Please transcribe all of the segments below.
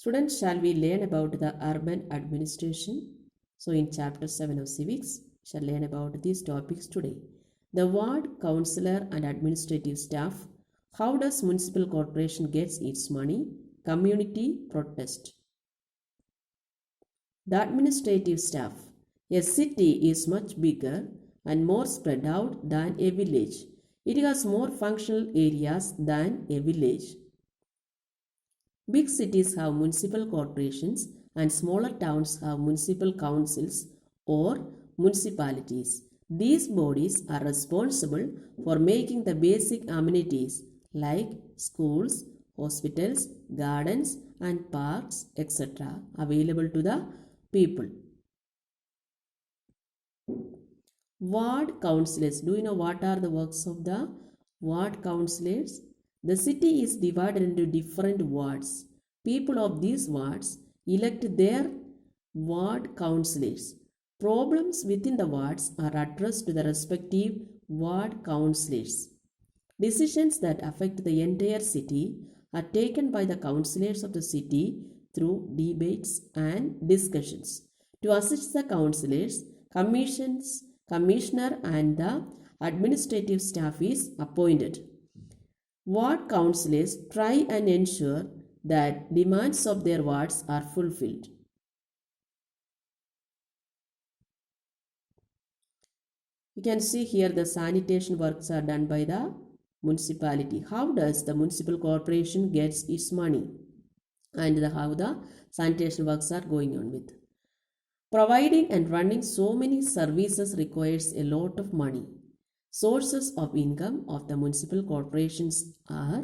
Students, shall we learn about the urban administration? So in chapter 7 of civics, shall learn about these topics today. The ward, councillor and administrative staff. How does municipal corporation gets its money? Community protest. The administrative staff. A city is much bigger and more spread out than a village. It has more functional areas than a village. Big cities have municipal corporations and smaller towns have municipal councils or municipalities. These bodies are responsible for making the basic amenities like schools, hospitals, gardens and parks, etc. available to the people. Ward councillors. Do you know what are the works of the ward councillors? The city is divided into different wards. People of these wards elect their ward councillors. Problems within the wards are addressed to the respective ward councillors. Decisions that affect the entire city are taken by the councillors of the city through debates and discussions. To assist the councillors, commissioner and the administrative staff is appointed. Ward councillors try and ensure that demands of their wards are fulfilled. You can see here the sanitation works are done by the municipality. How does the municipal corporation gets its money? And how the sanitation works are going on with. Providing and running so many services requires a lot of money. Sources of income of the municipal corporations are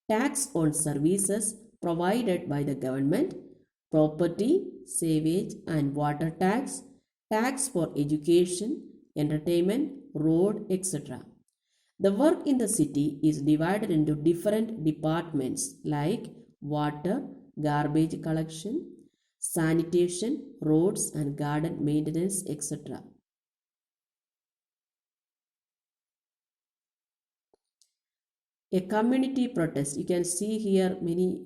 tax on services provided by the government, property, sewage and water tax, tax for education, entertainment, road, etc. The work in the city is divided into different departments like water, garbage collection, sanitation, roads and garden maintenance, etc. A community protest. You can see here many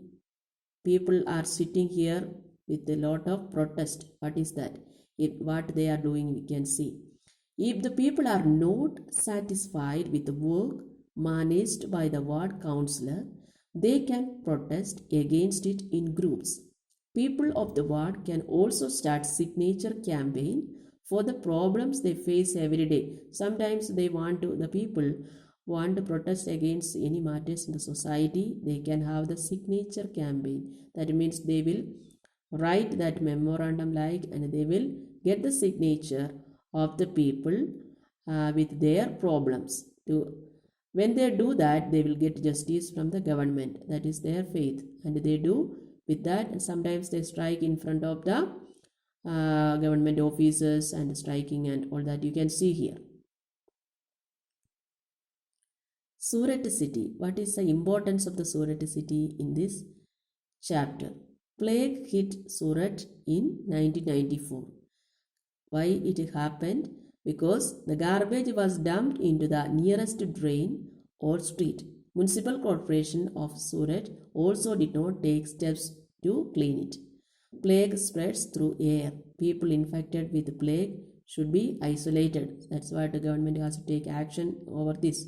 people are sitting here with a lot of protest. What is that? What they are doing, we can see. If the people are not satisfied with the work managed by the ward councillor, they can protest against it in groups. People of the ward can also start signature campaign for the problems they face every day. Sometimes the people want to protest against any matters in the society. They can have the signature campaign. That means they will write that memorandum and they will get the signature of the people with their problems. When they do that, they will get justice from the government. That is their faith, and they do with that. And sometimes they strike in front of the government offices and striking and all that you can see here. Surat city. What is the importance of the Surat city in this chapter? Plague hit Surat in 1994. Why it happened? Because the garbage was dumped into the nearest drain or street. Municipal Corporation of Surat also did not take steps to clean it. Plague spreads through air. People infected with plague should be isolated. That's why the government has to take action over this.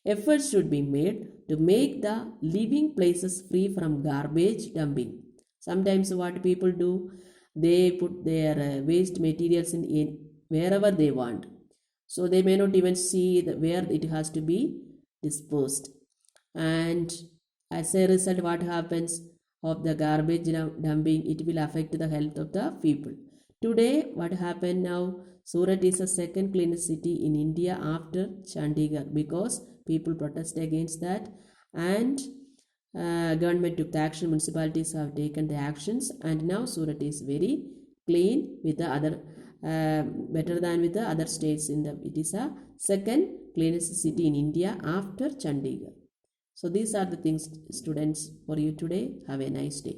Efforts should be made to make the living places free from garbage dumping. Sometimes what people do, they put their waste materials in wherever they want. So they may not even see where it has to be disposed. And as a result, what happens of the garbage dumping, it will affect the health of the people. Today, what happened now? Surat is the second cleanest city in India after Chandigarh because people protest against that, and government took the action. Municipalities have taken the actions, and now Surat is very clean with the other better than with the other states it is a second cleanest city in India after Chandigarh. So these are the things, students, for you today. Have a nice day.